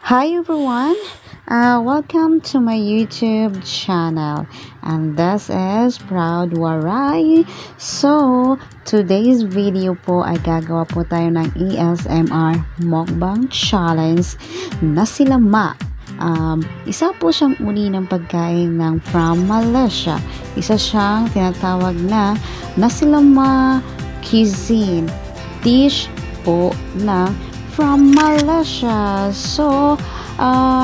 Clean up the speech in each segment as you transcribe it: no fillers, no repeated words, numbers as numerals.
Hi everyone, welcome to my YouTube channel, and this is Proud Waray. So, today's video po ay gagawa po tayo ng ASMR mukbang challenge na silama. Isa po siyang uri ng pagkain ng from Malaysia. Isa siyang tinatawag na nasilama cuisine dish po na from Malaysia. So,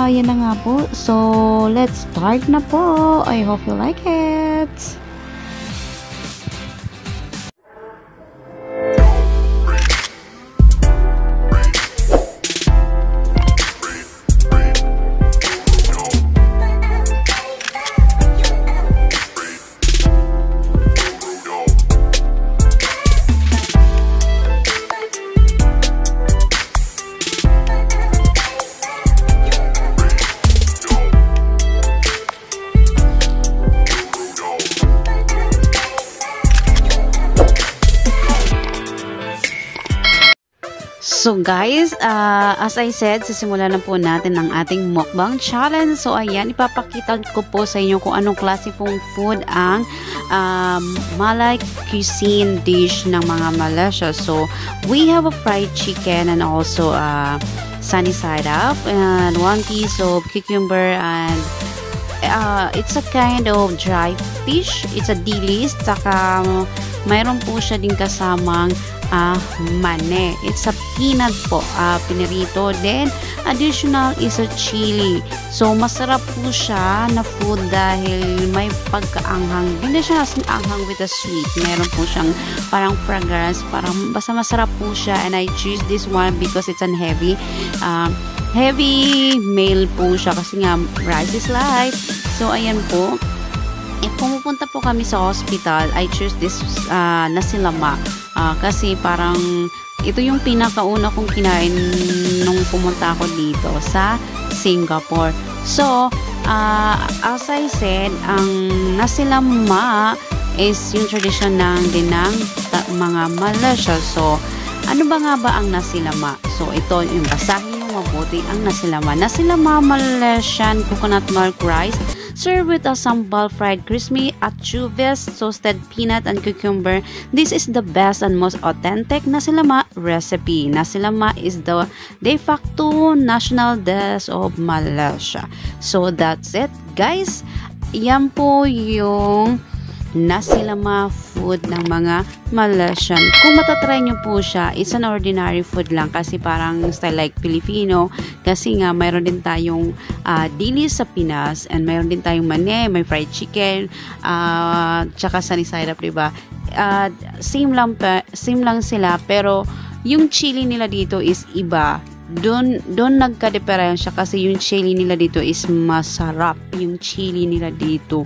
yan na nga po. So, let's start na po. I hope you like it. So guys, as I said, sisimulan na po natin ang ating mukbang challenge. So ayan, ipapakita ko po sa inyo kung anong klase pong food ang Malay cuisine dish ng mga Malaysia. So we have a fried chicken and also sunny side up and 1 piece of cucumber, and it's a kind of dry fish. It's a dilis, saka mayroon po siya din kasamang mane. It's a peanut po, pinirito. Then, additional is a chili. So, masarap po siya na food dahil may pagkaanghang. Hindi na siya anghang with a sweet. Meron po siyang parang fragrance. Parang basta masarap po siya. And I choose this one because it's an heavy meal po siya. Kasi nga, rice is light. So, ayan po. If pumupunta po kami sa hospital, I choose this nasilama. Kasi parang ito yung pinakauna kong kinain nung pumunta ako dito sa Singapore. So, as I said, ang nasilama is yung tradition din ng mga Malaysia. So, ano ba nga ba ang nasilama? So, ito yung basahin yung mabuti ang nasilama. Nasilama Malaysian coconut milk rice served with a sambal, fried crispy achuves, toasted peanut and cucumber. This is the best and most authentic nasilama recipe. Nasilama is the de facto national dish of Malaysia. So that's it, guys. Yan po yung nasilama food ng mga Malaysian. Kung matatry nyo po siya, it's an ordinary food lang kasi parang style like Filipino, kasi nga mayroon din tayong dilis sa Pinas, and mayroon din tayong mane, may fried chicken, tsaka sunny side up, diba? Same lang sila, pero yung chili nila dito is iba. Doon nagka-diferensya kasi yung chili nila dito is masarap. Yung chili nila dito,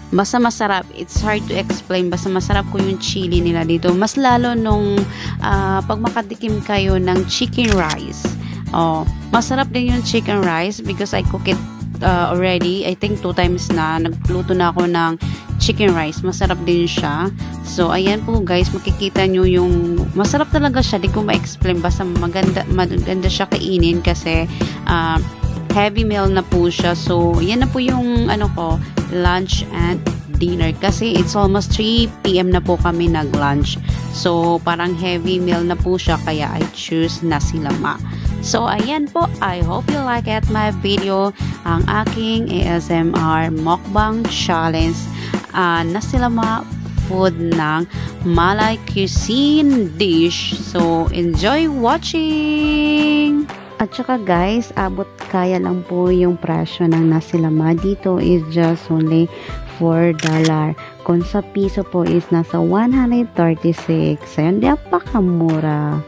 basta masarap. It's hard to explain. Basta masarap ko yung chili nila dito. Mas lalo nung pag makatikim kayo ng chicken rice. Masarap din yung chicken rice because I cook it already. I think 2 times na. Nagluto na ako ng chicken rice. Masarap din siya. So, ayan po guys. Makikita nyo yung masarap talaga siya. Di ko ma-explain. Basta maganda siya kainin kasi heavy meal na po siya. So, yan na po yung lunch and dinner kasi it's almost 3 PM na po kami nag-lunch. So, parang heavy meal na po siya kaya I choose nasilama. So, ayan po. I hope you like it my video. Ang aking ASMR mukbang challenge nasilama food ng Malay cuisine dish. So, enjoy watching! At saka guys, abot kaya lang po yung presyo ng nasilama dito is just only $4. Kung sa piso po is nasa 136. Ayun, di apakamura.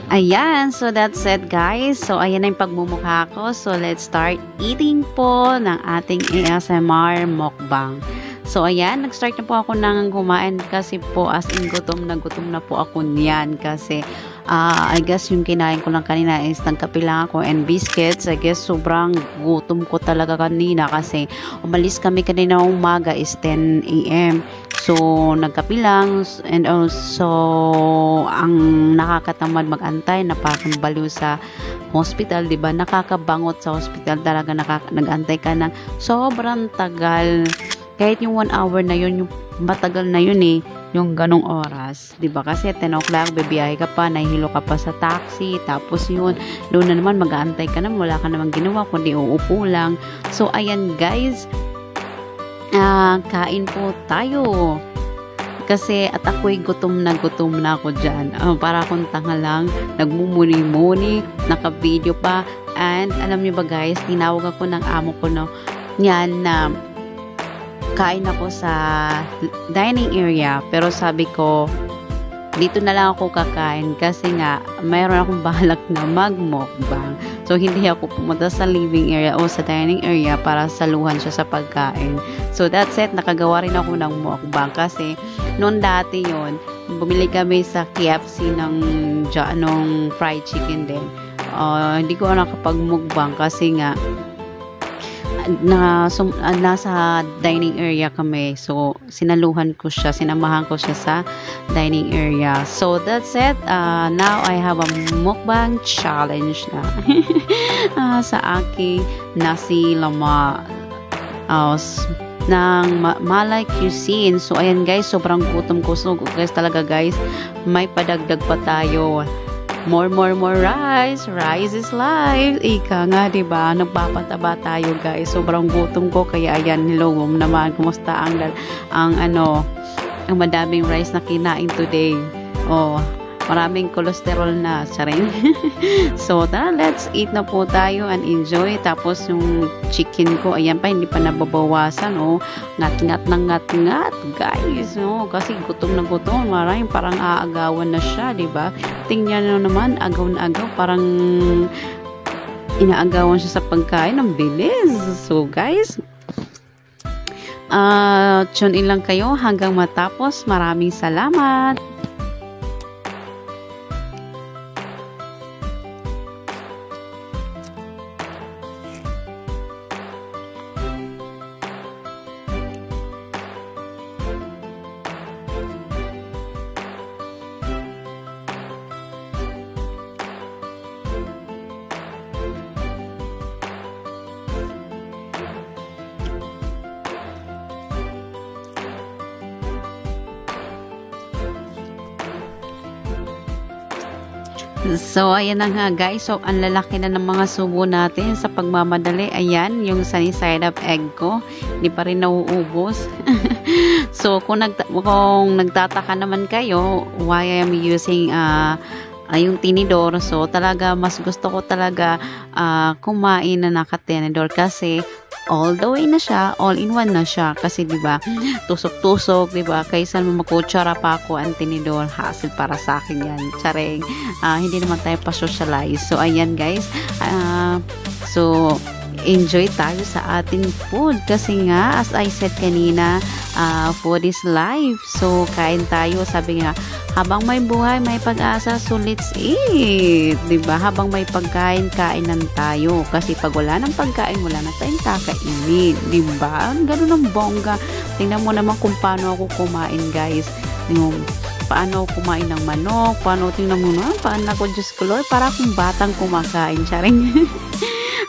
Ayan, so that's it guys. So ayan na yung pagmumukha ko. So let's start eating po ng ating ASMR mukbang. So ayan, nag-start na po ako nang kumain kasi po as in gutom na po ako niyan kasi I guess yung kinain ko lang kanina is nagkape lang ako and biscuits. I guess sobrang gutom ko talaga kanina kasi umalis kami kanina umaga is 10 AM. So, nagkape lang, and also, ang nakakatamad mag-antay, napakabaliw sa hospital, di ba? Nakakabangot sa hospital talaga, nag-antay ka ng sobrang tagal. Kahit yung 1 hour na yun, yung matagal na yun eh, yung ganong oras, di ba? Kasi 10 o'clock, bibiyahe ka pa, nahihilo ka pa sa taxi, tapos yun, doon na naman, mag-aantay ka na, wala ka namang ginawa, kundi uupo lang. So, ayan guys, kain po tayo. Kasi at ako'y gutom na ako dyan. Para akong tanga lang, nagmumuni-muni, naka-video pa, and alam niyo ba guys, tinawag ako ng amo ko na yan na kain ako sa dining area, pero sabi ko dito na lang ako kakain kasi nga mayroon akong balak na mag-mukbang. So hindi ako pumunta sa living area o sa dining area para saluhan siya sa pagkain. So that's it, nakagawa rin ako ng mukbang kasi noon dati yon, bumili kami sa KFC ng fried chicken din. Hindi ko nakapag-mukbang kasi nga nasa dining area kami. So, sinamahan ko siya sa dining area. So, that's it. Now, I have a mukbang challenge na sa aking nasi lama ng Malay Cuisine. So, ayan guys, sobrang gutom ko. So, guys, talaga guys, may padagdag pa tayo. More rice. Rice is life. Ika nga, diba? Nagpapataba tayo, guys. Sobrang gutom ko. Kaya, ayan, hello naman. Kumusta ang madaming rice na kinain today? Maraming cholesterol na. Charing. So, tara, let's eat na po tayo and enjoy. Tapos, yung chicken ko, ayan pa, hindi pa nababawasan. Ngat-ngat, guys. Kasi gutom na gutom. Maraming parang aagawan na siya, diba? Tingnan nyo naman, agaw na agaw. Parang inaagawan siya sa pagkain. Ang bilis. So, guys, tune in lang kayo hanggang matapos. Maraming salamat. So, ayan na nga guys. So, ang lalaki na ng mga subo natin sa pagmamadali. Ayan, yung sunny side up egg ko. Hindi pa rin nauubos. So, kung nagtataka naman kayo, why I am using yung tinidor. So, talaga, mas gusto ko talaga kumain na nakatinidor kasi all the way na siya, all in one na siya. Kasi, diba, tusok-tusok, diba, kaysa makutsara pa ako ang tinidor, hassle para sa akin yan. Charing, hindi naman tayo pa-socialize. So, ayan, guys. So, enjoy tayo sa ating food. Kasi nga, as I said kanina, food is life. So, kain tayo. Sabi nga, habang may buhay, may pag-asa, so let's eat. Diba? Habang may pagkain, kainan tayo. Kasi pag wala ng pagkain, wala na tayong kakainin. Diba? Ganun ang bongga. Tingnan mo naman kung paano ako kumain, guys. Paano ako kumain ng manok. Tingnan mo naman, paano ako, Diyos ko Lord, para akong batang kumakain. Charing.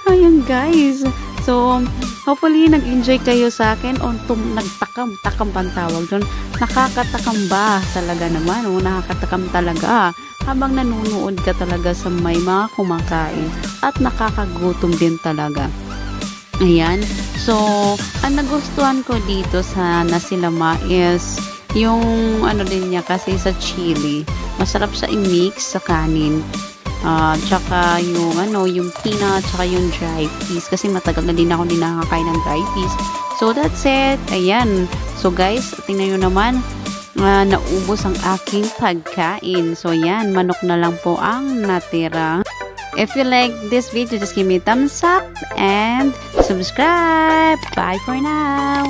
Ayan, guys. So, hopefully, nag-enjoy kayo sa akin o nagtakam bang tawag doon. Nakakatakam ba talaga naman? Nakakatakam talaga. Habang nanonood ka talaga sa may mga kumakain at nakakagutom din talaga. Ayan. So, ang nagustuhan ko dito sa nasi lama is yung din niya kasi sa chili. Masarap siya i-mix sa kanin. Tsaka yung peanut, tsaka yung dry peas. Kasi matagal na din ako nakakain ng dry peas. So, that's it. Ayan. So, guys, tingnan nyo naman, naubos ang aking pagkain. So, yan. Manok na lang po ang natira. If you like this video, just give me a thumbs up and subscribe. Bye for now.